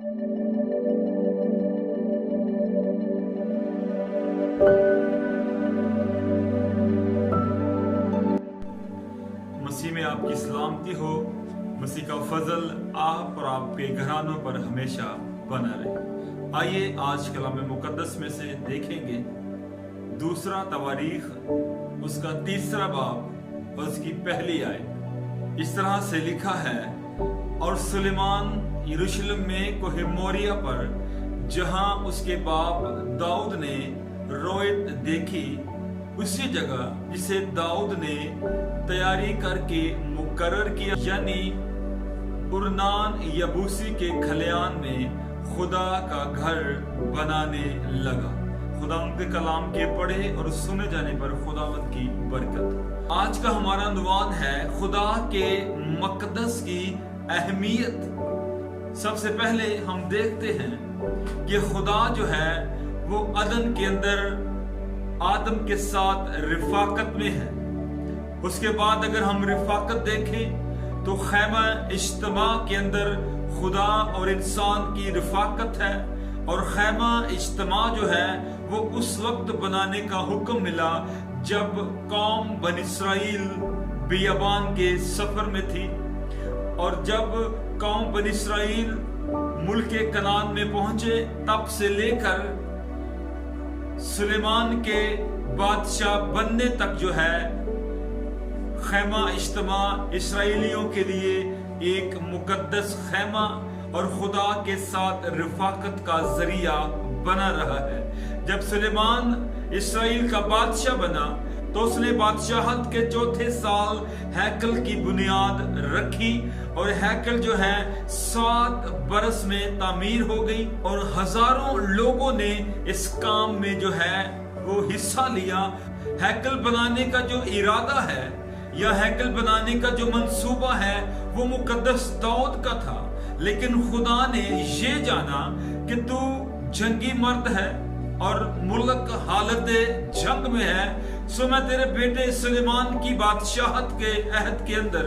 مسیح میں آپ کی سلامتی ہو۔ مسیح کا فضل آپ اور آپ کے گھرانوں پر ہمیشہ بنا رہے۔ آئیے آج کلام مقدس میں سے دیکھیں گے دوسرا تواریخ، اس کا 3 باب اور اس کی پہلی آیت۔ اس طرح سے لکھا ہے، اور سلیمان یروشلم میں کوہ موریہ پر جہاں اس کے باپ داؤد نے رویت دیکھی، اسی جگہ جسے داؤد نے تیاری کر کے مقرر کیا، یعنی ارنان یبوسی کے کھلیان میں خدا کا گھر بنانے لگا۔ خدا ان کے کلام کے پڑھے اور سنے جانے پر خداوند کی برکت۔ آج کا ہمارا عنوان ہے خدا کے مقدس کی اہمیت۔ سب سے پہلے ہم دیکھتے ہیں کہ خدا جو ہے وہ عدن کے اندر آدم کے ساتھ رفاقت میں ہے۔ اس کے بعد اگر ہم رفاقت دیکھیں تو خیمہ اجتماع کے اندر خدا اور انسان کی رفاقت ہے، اور خیمہ اجتماع جو ہے وہ اس وقت بنانے کا حکم ملا جب قوم بنی اسرائیل بیابان کے سفر میں تھی، اور جب قوم بنی اسرائیل ملک کنعان میں پہنچے تب سے لے کر سلیمان کے بادشاہ بننے تک جو ہے خیمہ اجتماع اسرائیلیوں کے لیے ایک مقدس خیمہ اور خدا کے ساتھ رفاقت کا ذریعہ بنا رہا ہے۔ جب سلیمان اسرائیل کا بادشاہ بنا تو اس نے بادشاہت کے 4 سال ہیکل کی بنیاد رکھی، اور ہیکل جو ہے 7 برس میں تعمیر ہو گئی، اور ہزاروں لوگوں نے اس کام میں جو ہے وہ حصہ لیا۔ ہیکل بنانے کا جو ارادہ ہے یا ہیکل بنانے کا جو منصوبہ ہے وہ مقدس داؤد کا تھا، لیکن خدا نے یہ جانا کہ تو جنگی مرد ہے اور ملک حالت جنگ میں ہے، سو میں تیرے بیٹے سلیمان کی بادشاہت کے عہد کے اندر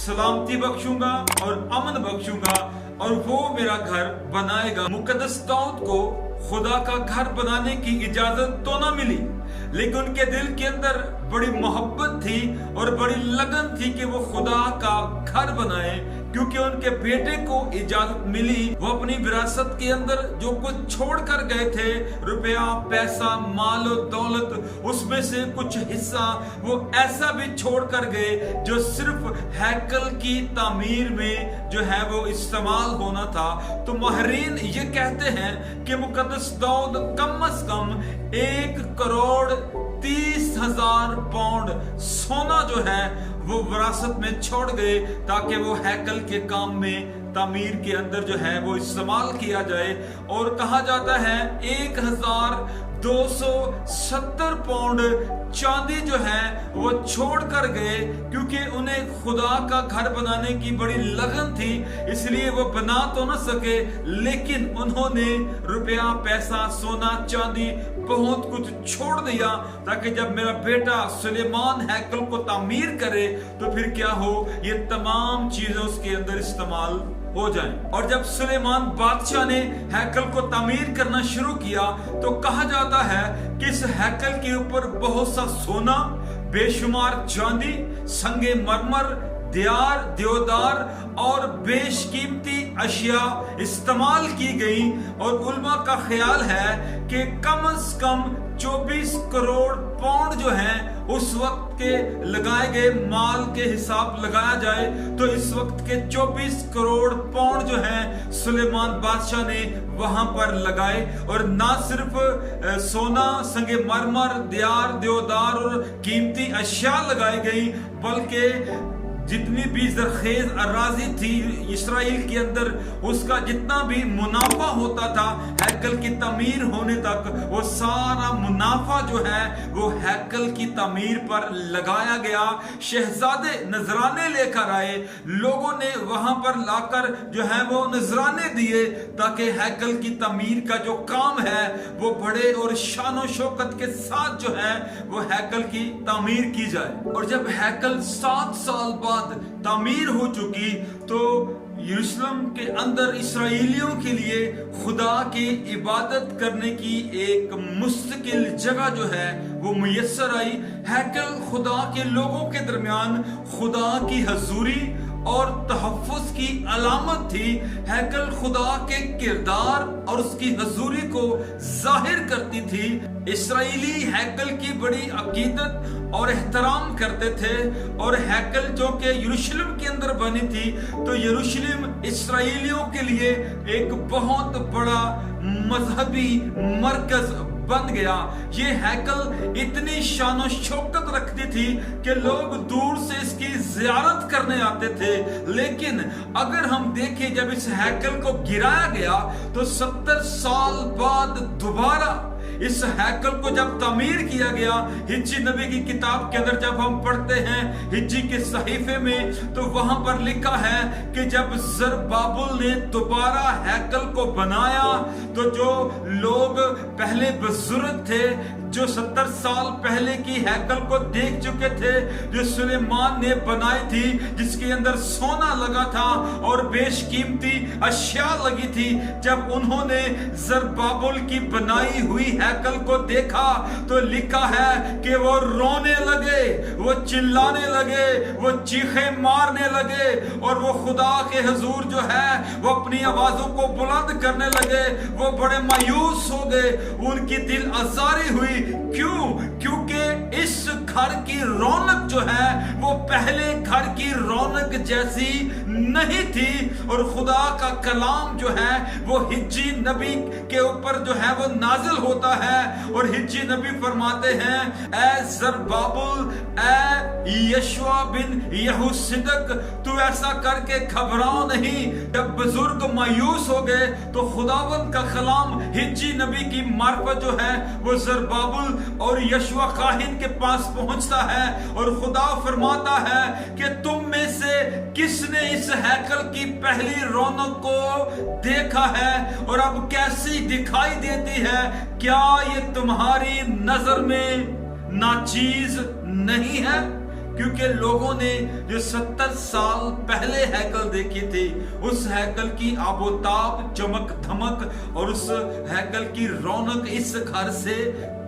سلامتی بخشوں گا اور امن بخشوں گا، اور وہ میرا گھر بنائے گا۔ مقدس داؤد کو خدا کا گھر بنانے کی اجازت تو نہ ملی، لیکن ان کے دل کے اندر بڑی محبت تھی اور بڑی لگن تھی کہ وہ خدا کا گھر بنائے، کیونکہ ان کے بیٹے کو اجازت ملی۔ وہ اپنی وراثت کے اندر جو کچھ چھوڑ کر گئے تھے، روپیہ، پیسہ، مال و دولت، اس میں سے کچھ حصہ وہ ایسا بھی چھوڑ کر گئے جو صرف ہیکل کی تعمیر میں جو ہے وہ استعمال ہونا تھا۔ تو ماہرین یہ کہتے ہیں کہ مقدس داؤد کم از کم 1,30,000 پاؤنڈ سونا جو ہے وہ وراثت میں چھوڑ گئے، تاکہ وہ ہیکل کے کام میں تعمیر کے اندر جو ہے وہ استعمال کیا جائے۔ اور کہا جاتا ہے 1,270 پاؤنڈ چاندی جو ہے وہ چھوڑ کر گئے، کیونکہ انہیں خدا کا گھر بنانے کی بڑی لگن تھی، اس لیے وہ بنا تو نہ سکے، لیکن انہوں نے روپیہ، پیسہ، سونا، چاندی بہت کچھ چھوڑ دیا، تاکہ جب میرا بیٹا سلیمان ہیکل کو تعمیر کرے تو پھر کیا ہو، یہ تمام چیزیں اس کے اندر استعمال ہو جائیں۔ اور جب سلیمان بادشاہ نے ہیکل کو تعمیر کرنا شروع کیا تو کہا جاتا ہے کہ اس ہیکل کے اوپر بہت سا سونا، بے شمار چاندی، سنگ مرمر، دیودار اور بیش قیمتی اشیاء استعمال کی گئی، اور علماء کا خیال ہے کہ کم از کم 24 کروڑ پاؤنڈ جو ہیں اس وقت کے لگائے گئے مال کے حساب لگایا جائے تو اس وقت کے 24 کروڑ پاؤنڈ جو ہیں سلیمان بادشاہ نے وہاں پر لگائے۔ اور نہ صرف سونا، سنگ مرمر، دیودار اور قیمتی اشیاء لگائی گئی، بلکہ جتنی بھی زرخیز اراضی تھی اسرائیل کے اندر، اس کا جتنا بھی منافع ہوتا تھا ہیکل کی تعمیر ہونے تک، وہ سارا منافع جو ہے وہ ہیکل کی تعمیر پر لگایا گیا۔ شہزادے نذرانے لے کر آئے، لوگوں نے وہاں پر لا کر جو ہے وہ نذرانے دیے، تاکہ ہیکل کی تعمیر کا جو کام ہے وہ بڑے اور شان و شوکت کے ساتھ جو ہے وہ ہیکل کی تعمیر کی جائے۔ اور جب ہیکل 7 سال بعد تعمیر ہو چکی تو यरूशलेम के अंदर इसराइलियों के लिए खुदा की इबादत करने की एक मुस्तकिल जगह जो है वो मुयस्सर आई। हैकल खुदा के लोगों के दरमियान खुदा की हजूरी और तहफ़्फ़ुज़ की अलामत थी। हैकल खुदा के किरदार और उसकी हजूरी को जाहिर करती थी। इसराइली हैकल की बड़ी अकीदत और एहतराम करते थे, और हैकल जो कि यरूशलेम के अंदर बनी थी, तो यरूशलेम इसराइलियों के लिए एक बहुत बड़ा मजहबी मरकज बन गया। ये हैकल इतनी शान और शौकत रखती थी कि लोग दूर से इसकी ज़ियारत करने आते थे। लेकिन अगर हम देखें, जब इस हैकल को गिराया गया तो 70 साल बाद दोबारा इस हैकल को जब तामीर किया गया, हिज्जी नबी की किताब के अंदर जब हम पढ़ते हैं हिज्जी के सहीफे में, तो वहां पर लिखा है कि जब ज़रुब्बाबेल ने दोबारा हैकल को बनाया, तो जो लोग पहले बुजुर्ग थे, जो 70 साल पहले की हैकल को देख चुके थे, जो सुलेमान ने बनाई थी, जिसके अंदर सोना लगा था और बेशकीमती अशिया लगी थी, जब उन्होंने ज़रुब्बाबेल की बनाई हुई हैकल को देखा तो लिखा है कि वो रोने लगे, वो चिल्लाने लगे, वो चीखे मारने लगे, और वो खुदा के हुजूर जो है वो अपनी आवाजों को बुलंद करने लगे। वो बड़े मायूस हो गए, उनकी दिल आजारी हुई। क्यों? क्योंकि इस घर की रौनक जो है वो पहले घर की रौनक जैसी नहीं थी। और खुदा का कलाम जो है वो हिज्जी नबी के ऊपर जो है वो नाजिल होता है, और हिज्जी नबी फरमाते हैं, ए ज़रुब्बाबेल, ए यशवा बिन यहूसिदक, तू ऐसा करके घबराओ नहीं। जब बुजुर्ग मायूस हो गए तो खुदावंद का कलाम हिज्जी नबी की मार्फत जो है वो ज़रुब्बाबेल और यशवा काहिन के पास पहुंचता है, और खुदा फरमाता है कि तुम में से किसने इस हैकल की पहली रौनक को देखा है और अब कैसी दिखाई देती है? क्या ये तुम्हारी नजर में नाचीज नहीं है? क्योंकि लोगों ने जो 70 साल पहले हैकल देखी थी, उस हैकल की आबोताब, चमक धमक और उस हैकल की रौनक इस घर से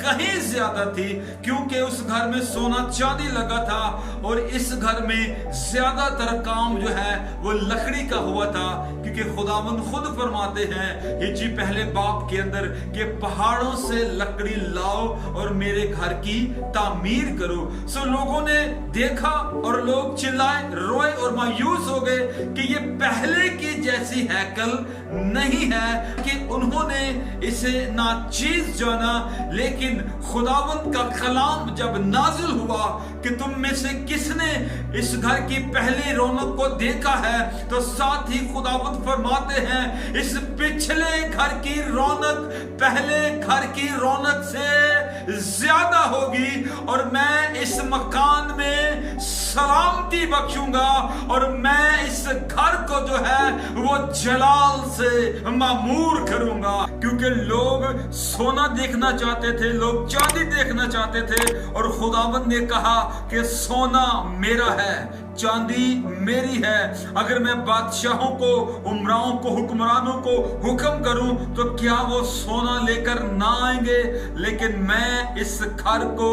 कहीं ज्यादा थी, क्योंकि उस घर में सोना चांदी लगा था और इस घर में ज्यादातर काम जो है वो लकड़ी का हुआ था। क्योंकि खुदावंद खुद फरमाते हैं हिज्जी पहले बाब के अंदर कि पहाड़ों से लकड़ी लाओ और मेरे घर की तामीर करो। सो लोगों ने देखा और लोग चिल्लाए, रोए और मायूस हो गए कि ये पहले की जैसी हैकल नहीं है, कि उन्होंने इसे नाचीज जाना। लेकिन खुदावंद का कलाम जब नाजिल हुआ कि तुम में से किसने इस घर की पहली रौनक को देखा है, तो साथ ही खुदावंद फरमाते हैं इस पिछले घर की रौनक पहले घर की रौनक से ज्यादा होगी, और मैं इस मकान में सलामती बख्शूंगा, और मैं इस घर को जो है वो जलाल से मामूर करूंगा। क्योंकि लोग सोना देखना चाहते थे, लोग चांदी देखना चाहते थे, और खुदावंद ने कहा कि सोना मेरा है, चांदी मेरी है। अगर मैं बादशाहों को, उमराओं को, हुक्मरानों को हुक्म करूं तो क्या वो सोना लेकर ना आएंगे? लेकिन मैं इस घर को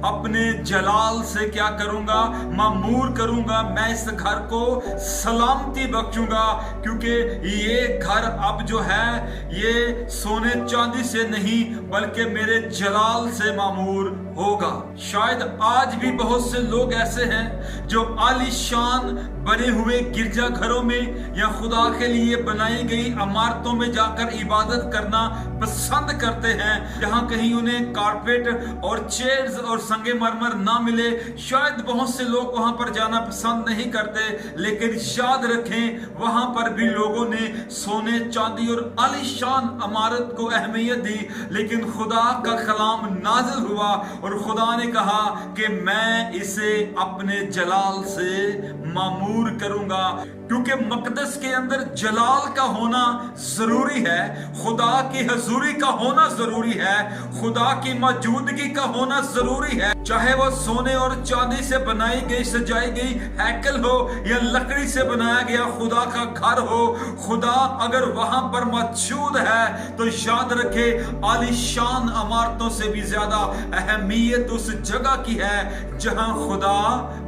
अपने जलाल से क्या करूंगा? मामूर करूंगा। मैं इस घर को सलामती बख्शूंगा, क्योंकि ये घर अब जो है ये सोने चांदी से नहीं बल्कि मेरे जलाल से मामूर होगा। शायद आज भी बहुत से लोग ऐसे हैं जो आलीशान बने हुए गिरजा घरों में या खुदा के लिए बनाई गई इमारतों में जाकर इबादत करना पसंद करते हैं, जहां कहीं उन्हें कारपेट और चेयर्स और संगे मरमर ना मिले। शायद बहुत से लोग वहां पर जाना पसंद नहीं करते, लेकिन याद रखें वहां पर भी लोगों ने सोने चांदी और आलीशान इमारत को अहमियत दी। लेकिन खुदा का कलाम नाजिल हुआ और खुदा ने कहा कि मैं इसे अपने जलाल से मामूर करूंगा। क्योंकि मकदस के अंदर जलाल का होना जरूरी है, खुदा की हजूरी का होना जरूरी है, खुदा की मौजूदगी का होना जरूरी है। चाहे वो सोने और चांदी से बनाई गई सजाई गई हैकल हो या लकड़ी से बनाया गया खुदा का घर हो, खुदा अगर वहां पर मौजूद है तो याद रखे आलीशान इमारतों से भी ज्यादा अहमियत उस जगह की है जहां खुदा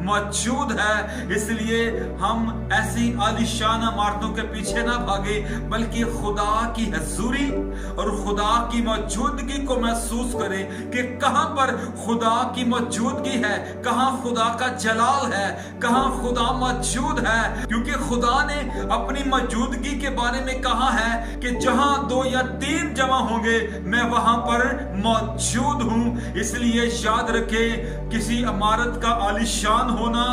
मौजूद है। इसलिए हम ऐसी आलीशान इमारतों के पीछे ना भागे, बल्कि खुदा की हजूरी और खुदा की मौजूदगी को महसूस करें कि कहां पर खुदा की मौजूदगी है, कहां खुदा का जलाल है, कहां खुदा मौजूद है। क्योंकि खुदा ने अपनी मौजूदगी के बारे में कहा है कि जहां 2 या 3 जमा होंगे मैं वहां पर मौजूद हूं। इसलिए याद रखें, किसी इमारत का आलीशान होना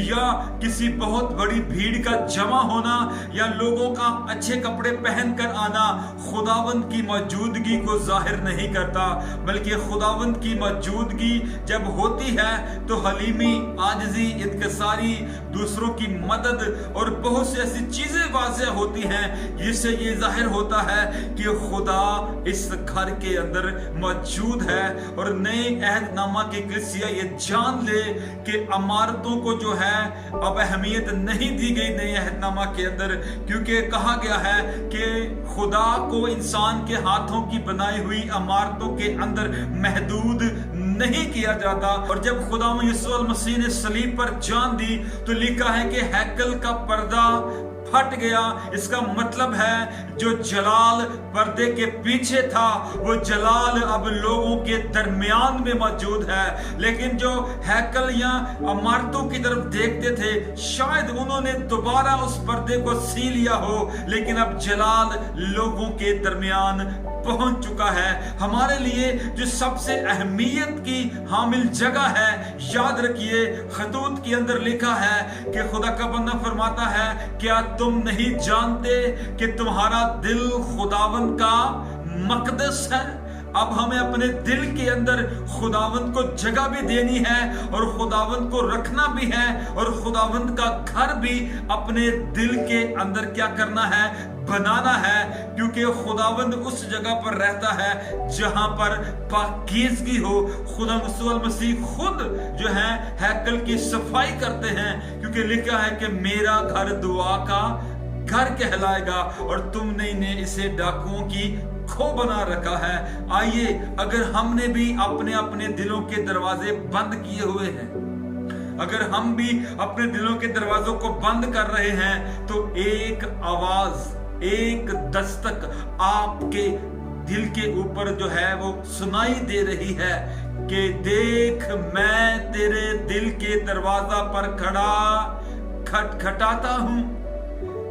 या किसी बहुत बड़ी भीड़ का जमा होना या लोगों का अच्छे कपड़े पहनकर आना खुदावंद की मौजूदगी को जाहिर नहीं करता, बल्कि खुदावंद की मौजूदगी जब होती है तो हलीमी, आजिज़ी, इत्कसारी, दूसरों की मदद और बहुत सी ऐसी चीजें वाज़ेह होती हैं जिससे ये जाहिर होता है कि खुदा इस घर के अंदर मौजूद है। और नए अहदनामा की कलीसिया ये जान ले कि इमारतों को जो है अब अहमियत नहीं दी गई नए अहदनामा के अंदर, क्योंकि कहा गया है कि खुदा को इंसान के हाथों की बनाई हुई इमारतों के अंदर महदूद नहीं किया जाता। और जब खुदा यीशु मसीह ने सलीब पर जान दी तो लिखा है कि हैकल का पर्दा फट गया। इसका मतलब है जो जलाल पर्दे के पीछे था वो जलाल अब लोगों के दरमियान में मौजूद है। लेकिन जो हैकल या इमारतों की तरफ देखते थे शायद उन्होंने दोबारा उस पर्दे को सी लिया हो, लेकिन अब जलाल लोगों के दरमियान पहुंच चुका है। हमारे लिए जो सबसे अहमियत की हामिल जगह है, याद रखिए खतूत के अंदर लिखा है कि खुदा का बंदा फरमाता है, क्या तुम नहीं जानते कि तुम्हारा दिल खुदावंद का मकदस है। अब हमें अपने दिल के अंदर खुदावंद को जगह भी देनी है और खुदावंद को रखना भी है, और खुदावंद का घर भी अपने दिल के अंदर क्या करना है, बनाना है। क्योंकि खुदावंद उस जगह पर रहता है जहां पर पाकीज़गी हो। खुदा यीशु मसीह खुद जो है हैकल की सफाई करते हैं, क्योंकि लिखा है कि मेरा घर दुआ का घर कहलाएगा और तुमने इसे डाकुओं की खो बना रखा है। आइए, अगर हमने भी अपने अपने दिलों के दरवाजे बंद किए हुए हैं, अगर हम भी अपने दिलों के दरवाजों को बंद कर रहे हैं, तो एक आवाज, एक दस्तक आपके दिल के ऊपर जो है वो सुनाई दे रही है कि देख मैं तेरे दिल के दरवाजा पर खड़ा खटखटाता हूं।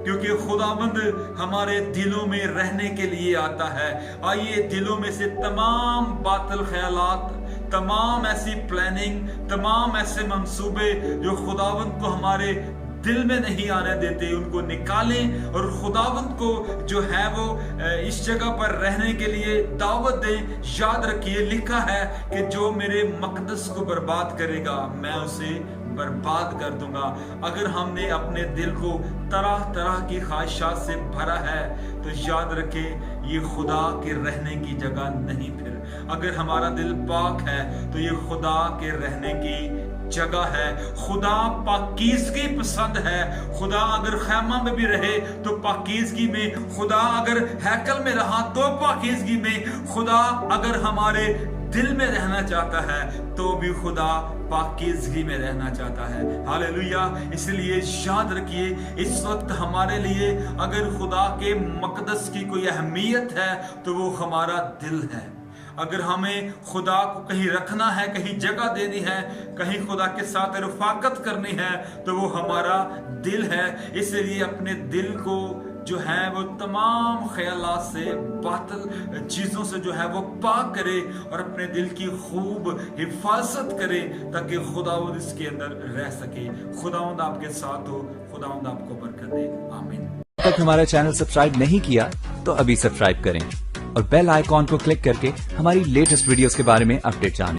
क्योंकि खुदावंद हमारे दिलों में रहने के लिए आता है। आइए, दिलों में से तमाम बातिल ख्यालात, तमाम ऐसी प्लानिंग, तमाम ऐसे मंसूबे जो खुदावंद को हमारे दिल में नहीं आने देते, उनको निकालें और खुदावंद को जो है वो इस जगह पर रहने के लिए दावत दें। याद रखिए, लिखा है कि जो मेरे मकदस को बर्बाद करेगा मैं उसे बर्बाद कर दूंगा। अगर हमने अपने दिल को तरह तरह की ख्वाहिशात से भरा है तो याद रखें ये खुदा के रहने की जगह नहीं। फिर अगर हमारा दिल पाक है तो ये खुदा के रहने की जगह है। खुदा पाकीज़गी पसंद है। खुदा अगर खैमा में भी रहे तो पाकीज़गी में, खुदा अगर हैकल में रहा तो पाकीज़गी में, खुदा अगर हमारे दिल में रहना चाहता है तो भी खुदा पाकीज़गी में रहना चाहता है। हालेलुया। इसलिए याद रखिए, इस वक्त हमारे लिए अगर खुदा के मकदस की कोई अहमियत है तो वो हमारा दिल है। अगर हमें खुदा को कहीं रखना है, कहीं जगह देनी है, कहीं खुदा के साथ रफाकत करनी है तो वो हमारा दिल है। इसलिए अपने दिल को जो है वो तमाम ख्यालात से, बातिल चीज़ों से जो है वो पाक करे और अपने दिल की खूब हिफाजत करे ताकि खुदावंद इसके अंदर रह सके। खुदावंद आपके साथ हो, खुदावंद आपको बरकत दे। आमीन। अब तक हमारा चैनल सब्सक्राइब नहीं किया तो अभी सब्सक्राइब करें और बेल आइकॉन को क्लिक करके हमारी लेटेस्ट वीडियोस के बारे में अपडेट जानें।